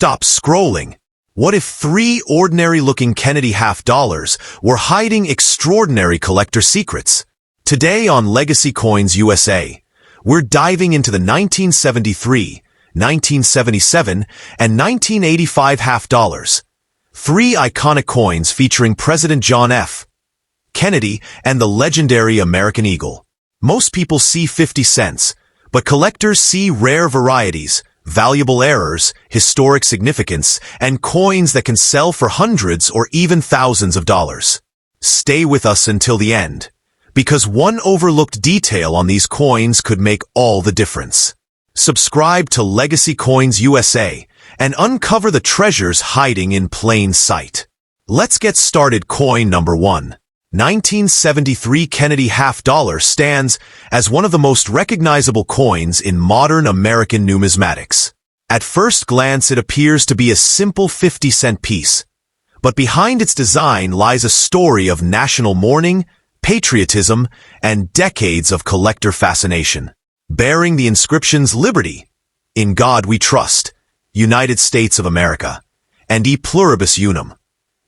stop scrolling. What if 3 ordinary-looking Kennedy half-dollars were hiding extraordinary collector secrets? Today on Legacy Coins USA, we're diving into the 1973, 1977, and 1985 half-dollars. 3 iconic coins featuring President John F. Kennedy and the legendary American Eagle. Most people see 50 cents, but collectors see rare varieties, valuable errors, historic significance, and coins that can sell for hundreds or even thousands of dollars. Stay with us until the end, because one overlooked detail on these coins could make all the difference. Subscribe to Legacy Coins USA and uncover the treasures hiding in plain sight. Let's get started. Coin number 1. 1973 Kennedy half-dollar stands as one of the most recognizable coins in modern American numismatics. At first glance, it appears to be a simple 50-cent piece, but behind its design lies a story of national mourning, patriotism, and decades of collector fascination. Bearing the inscriptions Liberty, In God We Trust, United States of America, and E Pluribus Unum,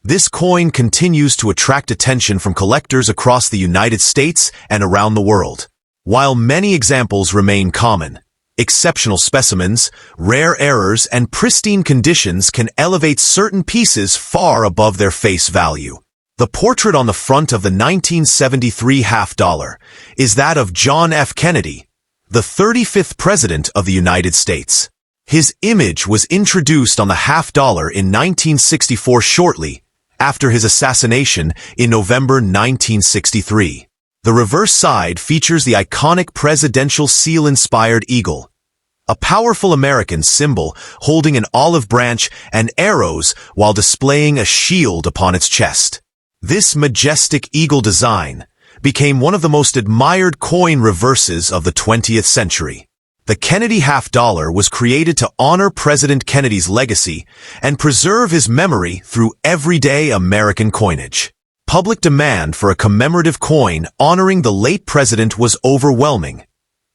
this coin continues to attract attention from collectors across the United States and around the world. While many examples remain common, exceptional specimens, rare errors, and pristine conditions can elevate certain pieces far above their face value. The portrait on the front of the 1973 half-dollar is that of John F. Kennedy, the 35th President of the United States. His image was introduced on the half-dollar in 1964 shortly after his assassination in November 1963. The reverse side features the iconic presidential seal-inspired eagle, a powerful American symbol holding an olive branch and arrows while displaying a shield upon its chest. This majestic eagle design became one of the most admired coin reverses of the 20th century. The Kennedy half-dollar was created to honor President Kennedy's legacy and preserve his memory through everyday American coinage. Public demand for a commemorative coin honoring the late president was overwhelming,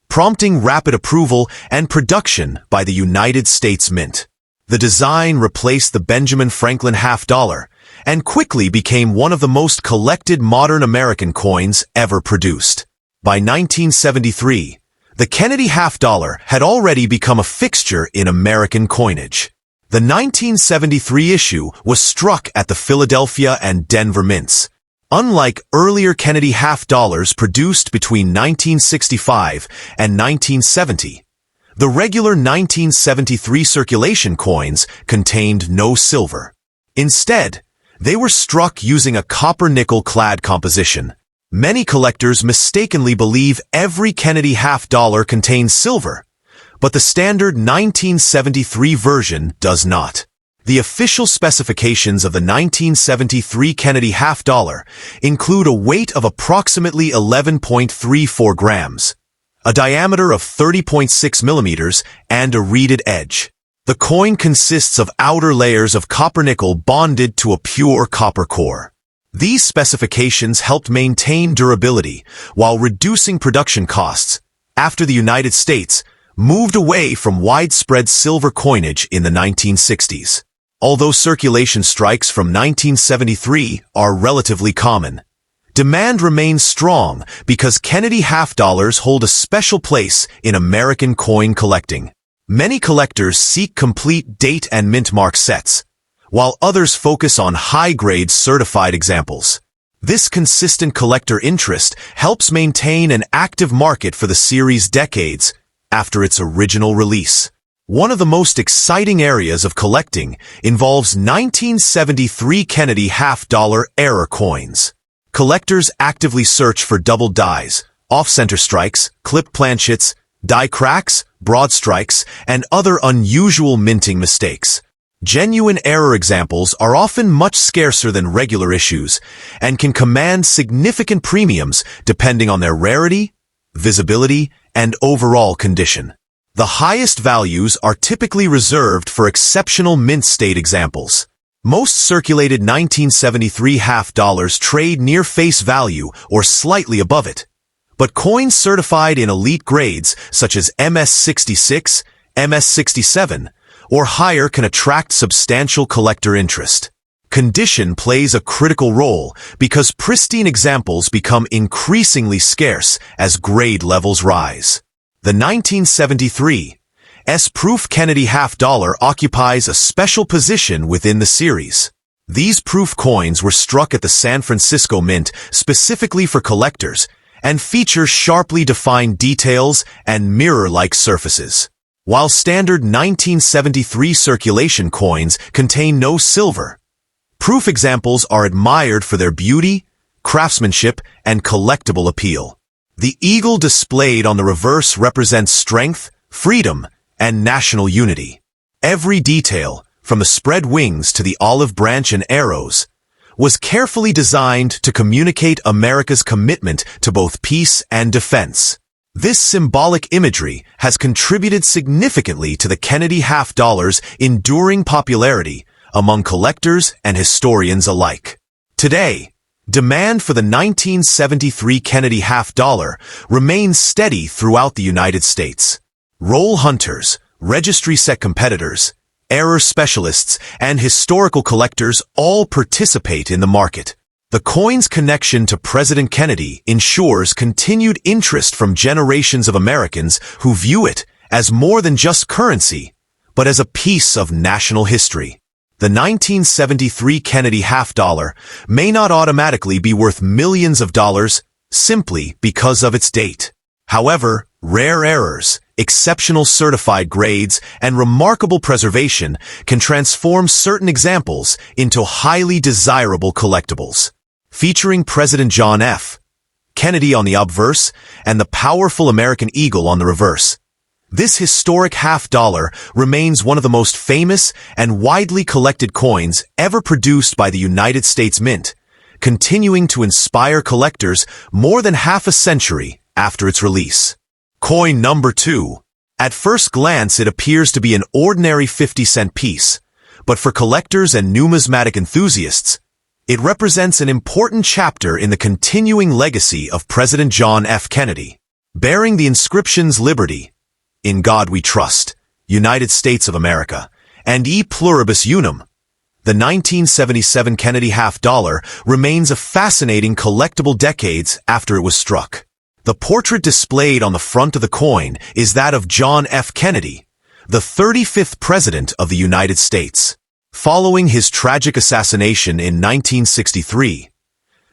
prompting rapid approval and production by the United States Mint. The design replaced the Benjamin Franklin half-dollar and quickly became one of the most collected modern American coins ever produced. By 1973, the Kennedy half-dollar had already become a fixture in American coinage. The 1973 issue was struck at the Philadelphia and Denver mints. Unlike earlier Kennedy half-dollars produced between 1965 and 1970, the regular 1973 circulation coins contained no silver. Instead, they were struck using a copper-nickel clad composition. Many collectors mistakenly believe every Kennedy half-dollar contains silver, but the standard 1973 version does not. The official specifications of the 1973 Kennedy half-dollar include a weight of approximately 11.34 grams, a diameter of 30.6 millimeters, and a reeded edge. The coin consists of outer layers of copper-nickel bonded to a pure copper core. These specifications helped maintain durability while reducing production costs after the United States moved away from widespread silver coinage in the 1960s. Although circulation strikes from 1973 are relatively common, demand remains strong because Kennedy half-dollars hold a special place in American coin collecting. Many collectors seek complete date and mint mark sets, while others focus on high-grade certified examples. This consistent collector interest helps maintain an active market for the series decades after its original release. One of the most exciting areas of collecting involves 1973 Kennedy half-dollar error coins. Collectors actively search for double dies, off-center strikes, clipped planchets, die cracks, broad strikes, and other unusual minting mistakes. Genuine error examples are often much scarcer than regular issues and can command significant premiums depending on their rarity, visibility, and overall condition. The highest values are typically reserved for exceptional mint state examples. Most circulated 1973 half-dollars trade near face value or slightly above it, but coins certified in elite grades such as MS-66, MS-67, or higher can attract substantial collector interest. Condition plays a critical role because pristine examples become increasingly scarce as grade levels rise. The 1973 S-Proof Kennedy half-dollar occupies a special position within the series. These proof coins were struck at the San Francisco Mint specifically for collectors and feature sharply defined details and mirror-like surfaces. While standard 1973 circulation coins contain no silver, proof examples are admired for their beauty, craftsmanship, and collectible appeal. The eagle displayed on the reverse represents strength, freedom, and national unity. Every detail, from the spread wings to the olive branch and arrows, was carefully designed to communicate America's commitment to both peace and defense. This symbolic imagery has contributed significantly to the Kennedy half-dollar's enduring popularity among collectors and historians alike. Today, demand for the 1973 Kennedy half-dollar remains steady throughout the United States. Roll hunters, registry set competitors, error specialists, and historical collectors all participate in the market. The coin's connection to President Kennedy ensures continued interest from generations of Americans who view it as more than just currency, but as a piece of national history. The 1973 Kennedy half-dollar may not automatically be worth millions of dollars simply because of its date. However, rare errors, exceptional certified grades, and remarkable preservation can transform certain examples into highly desirable collectibles. Featuring President John F. Kennedy on the obverse and the powerful American eagle on the reverse, this historic half-dollar remains one of the most famous and widely collected coins ever produced by the United States Mint, continuing to inspire collectors more than half a century after its release. Coin number 2. At first glance, it appears to be an ordinary 50-cent piece, but for collectors and numismatic enthusiasts, it represents an important chapter in the continuing legacy of President John F. Kennedy. Bearing the inscriptions Liberty, In God We Trust, United States of America, and E Pluribus Unum, the 1977 Kennedy half-dollar remains a fascinating collectible decades after it was struck. The portrait displayed on the front of the coin is that of John F. Kennedy, the 35th President of the United States. Following his tragic assassination in 1963,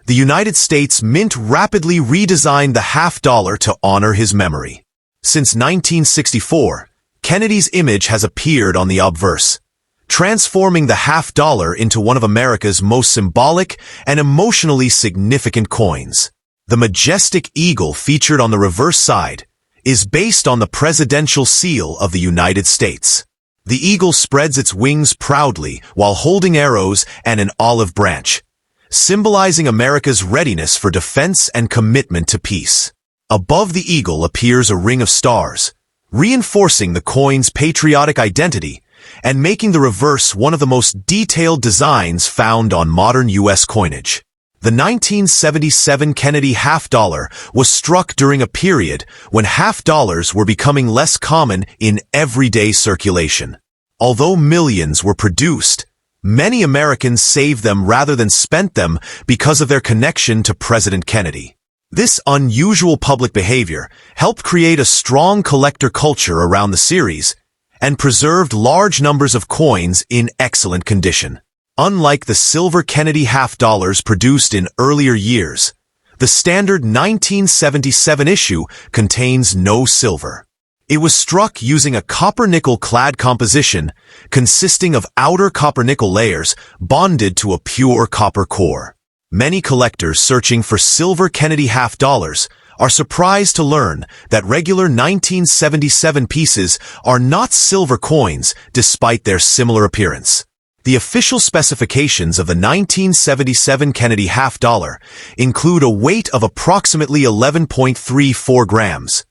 the United States Mint rapidly redesigned the half-dollar to honor his memory. Since 1964, Kennedy's image has appeared on the obverse, transforming the half-dollar into one of America's most symbolic and emotionally significant coins. The majestic eagle featured on the reverse side is based on the presidential seal of the United States. The eagle spreads its wings proudly while holding arrows and an olive branch, symbolizing America's readiness for defense and commitment to peace. Above the eagle appears a ring of stars, reinforcing the coin's patriotic identity and making the reverse one of the most detailed designs found on modern U.S. coinage. The 1977 Kennedy half-dollar was struck during a period when half-dollars were becoming less common in everyday circulation. Although millions were produced, many Americans saved them rather than spent them because of their connection to President Kennedy. This unusual public behavior helped create a strong collector culture around the series and preserved large numbers of coins in excellent condition. Unlike the silver Kennedy half-dollars produced in earlier years, the standard 1977 issue contains no silver. It was struck using a copper-nickel clad composition consisting of outer copper-nickel layers bonded to a pure copper core. Many collectors searching for silver Kennedy half-dollars are surprised to learn that regular 1977 pieces are not silver coins despite their similar appearance. The official specifications of the 1977 Kennedy half-dollar include a weight of approximately 11.34 grams,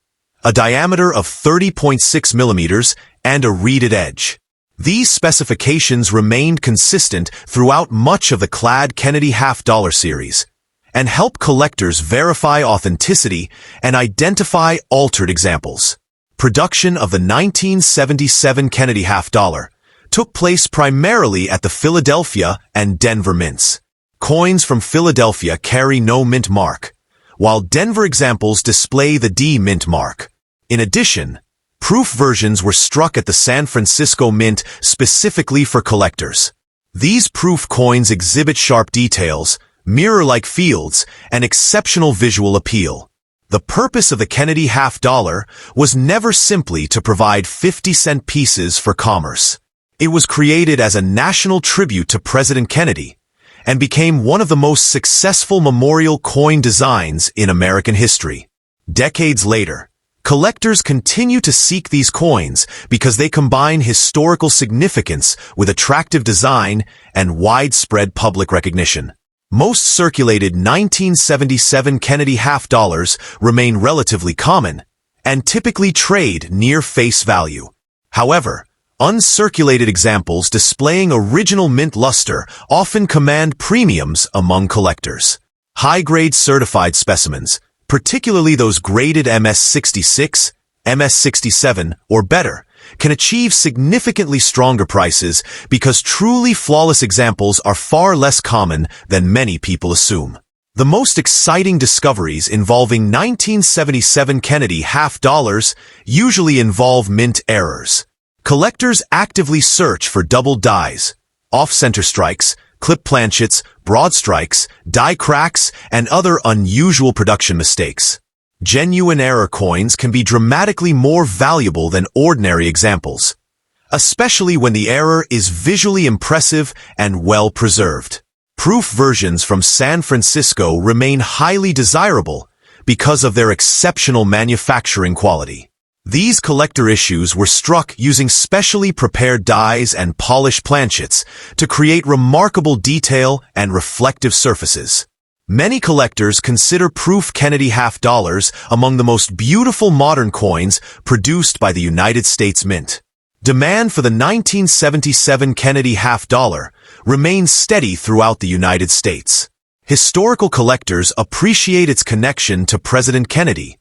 a diameter of 30.6 millimeters, and a reeded edge. These specifications remained consistent throughout much of the clad Kennedy half-dollar series and help collectors verify authenticity and identify altered examples. Production of the 1977 Kennedy half-dollar took place primarily at the Philadelphia and Denver mints. Coins from Philadelphia carry no mint mark, while Denver examples display the D mint mark. In addition, proof versions were struck at the San Francisco Mint specifically for collectors. These proof coins exhibit sharp details, mirror-like fields, and exceptional visual appeal. The purpose of the Kennedy half-dollar was never simply to provide 50-cent pieces for commerce. It was created as a national tribute to President Kennedy and became one of the most successful memorial coin designs in American history. Decades later, collectors continue to seek these coins because they combine historical significance with attractive design and widespread public recognition. Most circulated 1977 Kennedy half-dollars remain relatively common and typically trade near face value. However, uncirculated examples displaying original mint luster often command premiums among collectors. High-grade certified specimens, particularly those graded MS-66, MS-67, or better, can achieve significantly stronger prices because truly flawless examples are far less common than many people assume. The most exciting discoveries involving 1977 Kennedy half-dollars usually involve mint errors. Collectors actively search for double dies, off-center strikes, clip planchets, broad strikes, die cracks, and other unusual production mistakes. Genuine error coins can be dramatically more valuable than ordinary examples, especially when the error is visually impressive and well preserved. Proof versions from San Francisco remain highly desirable because of their exceptional manufacturing quality. These collector issues were struck using specially prepared dies and polished planchets to create remarkable detail and reflective surfaces. Many collectors consider proof Kennedy half-dollars among the most beautiful modern coins produced by the United States Mint. Demand for the 1977 Kennedy half-dollar remains steady throughout the United States. Historical collectors appreciate its connection to President Kennedy,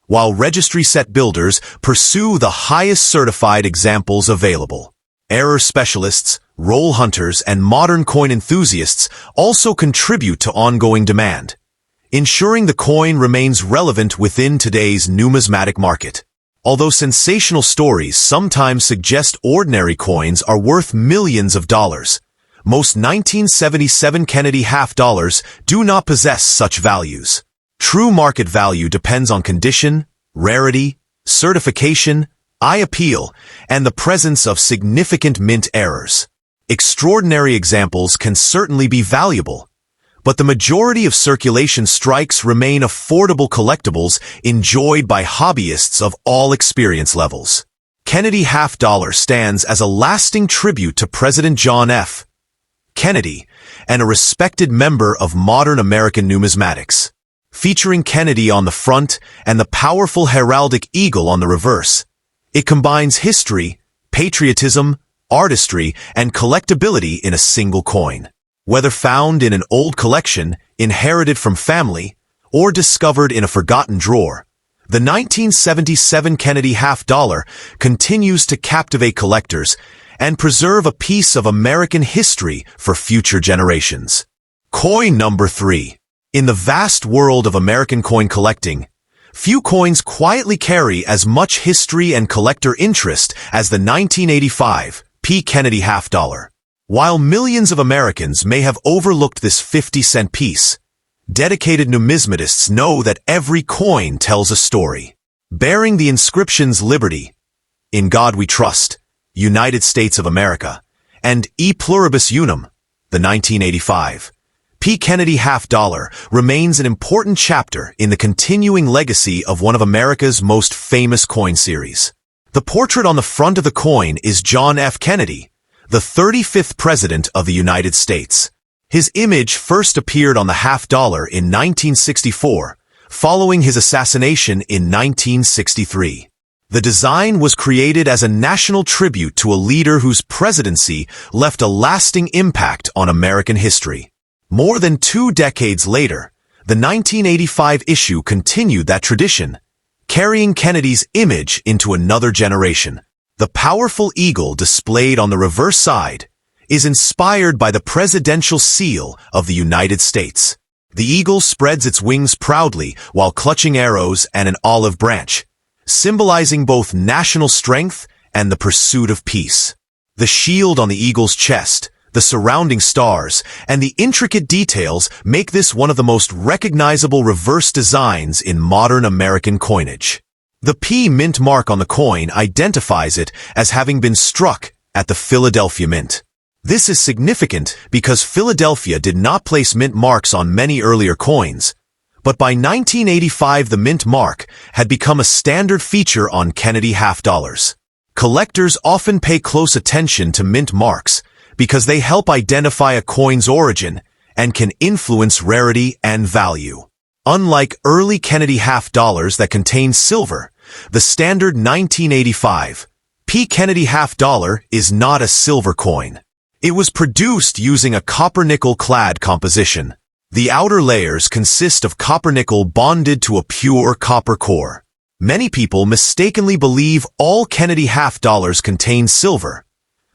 while registry set builders pursue the highest certified examples available. Error specialists, roll hunters, and modern coin enthusiasts also contribute to ongoing demand, ensuring the coin remains relevant within today's numismatic market. Although sensational stories sometimes suggest ordinary coins are worth millions of dollars, most 1977 Kennedy half-dollars do not possess such values. True market value depends on condition, rarity, certification, eye appeal, and the presence of significant mint errors. Extraordinary examples can certainly be valuable, but the majority of circulation strikes remain affordable collectibles enjoyed by hobbyists of all experience levels. Kennedy half-dollar stands as a lasting tribute to President John F. Kennedy and a respected member of modern American numismatics. Featuring Kennedy on the front and the powerful heraldic eagle on the reverse, it combines history, patriotism, artistry, and collectability in a single coin. Whether found in an old collection, inherited from family, or discovered in a forgotten drawer, the 1977 Kennedy half-dollar continues to captivate collectors and preserve a piece of American history for future generations. Coin number 3. In the vast world of American coin collecting, few coins quietly carry as much history and collector interest as the 1985 P. Kennedy half-dollar. While millions of Americans may have overlooked this 50-cent piece, dedicated numismatists know that every coin tells a story. Bearing the inscriptions Liberty, In God We Trust, United States of America, and E Pluribus Unum, the 1985 P. Kennedy half-dollar remains an important chapter in the continuing legacy of one of America's most famous coin series. The portrait on the front of the coin is John F. Kennedy, the 35th President of the United States. His image first appeared on the half-dollar in 1964, following his assassination in 1963. The design was created as a national tribute to a leader whose presidency left a lasting impact on American history. More than 2 decades later, the 1985 issue continued that tradition, carrying Kennedy's image into another generation. The powerful eagle displayed on the reverse side is inspired by the presidential seal of the United States. The eagle spreads its wings proudly while clutching arrows and an olive branch, symbolizing both national strength and the pursuit of peace. The shield on the eagle's chest, the surrounding stars, and the intricate details make this one of the most recognizable reverse designs in modern American coinage. The P Mint mark on the coin identifies it as having been struck at the Philadelphia Mint. This is significant because Philadelphia did not place mint marks on many earlier coins, but by 1985 the mint mark had become a standard feature on Kennedy half dollars. Collectors often pay close attention to mint marks because they help identify a coin's origin and can influence rarity and value. Unlike early Kennedy half dollars that contained silver, the standard 1985 P. Kennedy half dollar is not a silver coin. It was produced using a copper-nickel clad composition. The outer layers consist of copper-nickel bonded to a pure copper core. Many people mistakenly believe all Kennedy half dollars contain silver,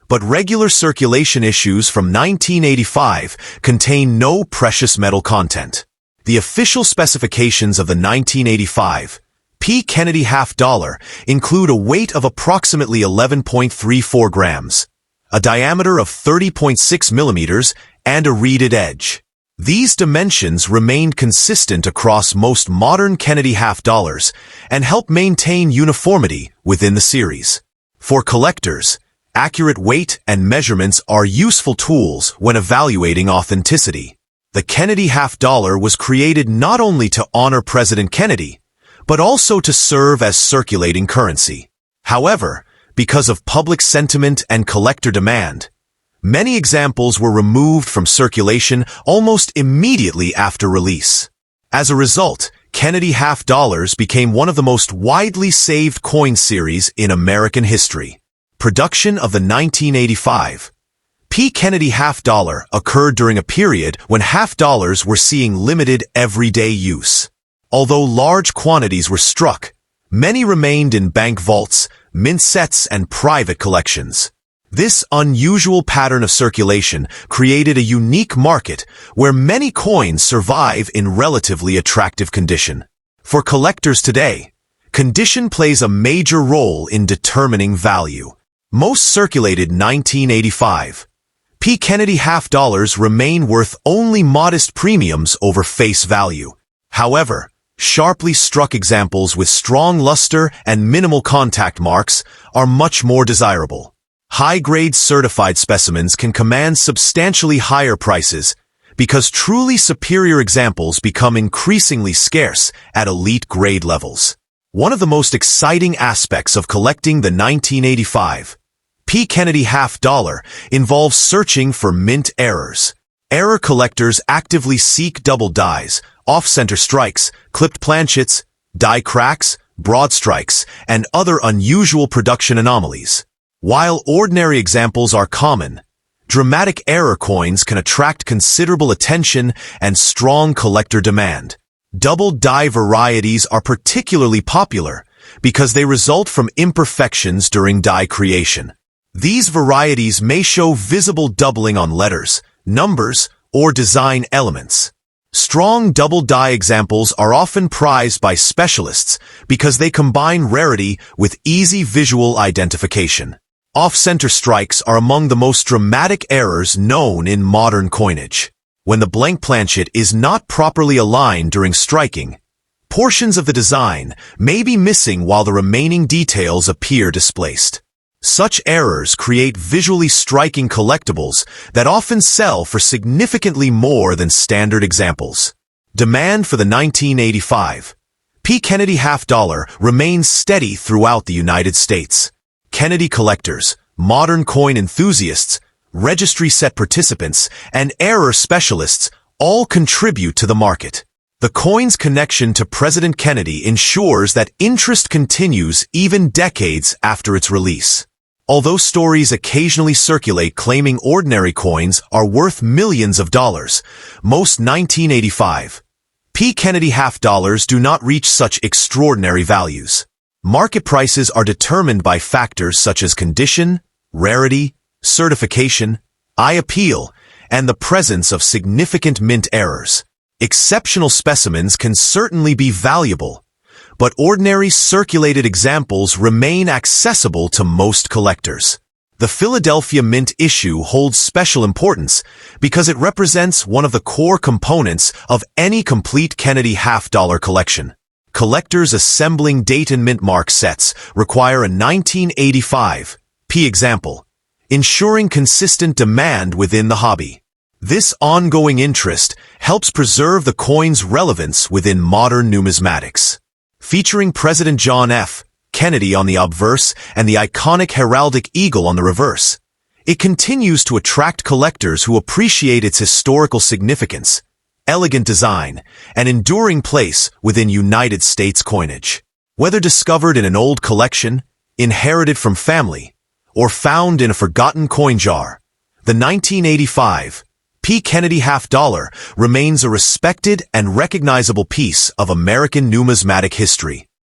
but regular circulation issues from 1985 contain no precious metal content. The official specifications of the 1985 P. Kennedy half dollar include a weight of approximately 11.34 grams, a diameter of 30.6 millimeters, and a reeded edge. These dimensions remained consistent across most modern Kennedy half dollars and help maintain uniformity within the series. For collectors, accurate weight and measurements are useful tools when evaluating authenticity. The Kennedy half dollar was created not only to honor President Kennedy, but also to serve as circulating currency. However, because of public sentiment and collector demand, many examples were removed from circulation almost immediately after release. As a result, Kennedy half dollars became one of the most widely saved coin series in American history. Production of the 1985 P. Kennedy half dollar occurred during a period when half dollars were seeing limited everyday use. Although large quantities were struck, many remained in bank vaults, mint sets, and private collections. This unusual pattern of circulation created a unique market where many coins survive in relatively attractive condition. For collectors today, condition plays a major role in determining value. Most circulated 1985 P. Kennedy half dollars remain worth only modest premiums over face value. However, sharply struck examples with strong luster and minimal contact marks are much more desirable. High-grade certified specimens can command substantially higher prices because truly superior examples become increasingly scarce at elite grade levels. One of the most exciting aspects of collecting the 1985 P. Kennedy half dollar involves searching for mint errors. Error collectors actively seek double dies, off-center strikes, clipped planchets, die cracks, broad strikes, and other unusual production anomalies. While ordinary examples are common, dramatic error coins can attract considerable attention and strong collector demand. Double die varieties are particularly popular because they result from imperfections during die creation. These varieties may show visible doubling on letters, numbers, or design elements. Strong double die examples are often prized by specialists because they combine rarity with easy visual identification. Off-center strikes are among the most dramatic errors known in modern coinage. When the blank planchet is not properly aligned during striking, portions of the design may be missing while the remaining details appear displaced. Such errors create visually striking collectibles that often sell for significantly more than standard examples. Demand for the 1985 P. Kennedy half dollar remains steady throughout the United States. Kennedy collectors, modern coin enthusiasts, registry set participants, and error specialists all contribute to the market. The coin's connection to President Kennedy ensures that interest continues even decades after its release. Although stories occasionally circulate claiming ordinary coins are worth millions of dollars, most 1985 P. Kennedy half dollars do not reach such extraordinary values. Market prices are determined by factors such as condition, rarity, certification, eye appeal, and the presence of significant mint errors. Exceptional specimens can certainly be valuable, but ordinary circulated examples remain accessible to most collectors. The Philadelphia Mint issue holds special importance because it represents one of the core components of any complete Kennedy half-dollar collection. Collectors assembling Dayton Mint mark sets require a 1985 P example, ensuring consistent demand within the hobby. This ongoing interest helps preserve the coin's relevance within modern numismatics. Featuring President John F. Kennedy on the obverse and the iconic heraldic eagle on the reverse, it continues to attract collectors who appreciate its historical significance, elegant design, and enduring place within United States coinage. Whether discovered in an old collection, inherited from family, or found in a forgotten coin jar, the 1985 P. Kennedy half dollar remains a respected and recognizable piece of American numismatic history.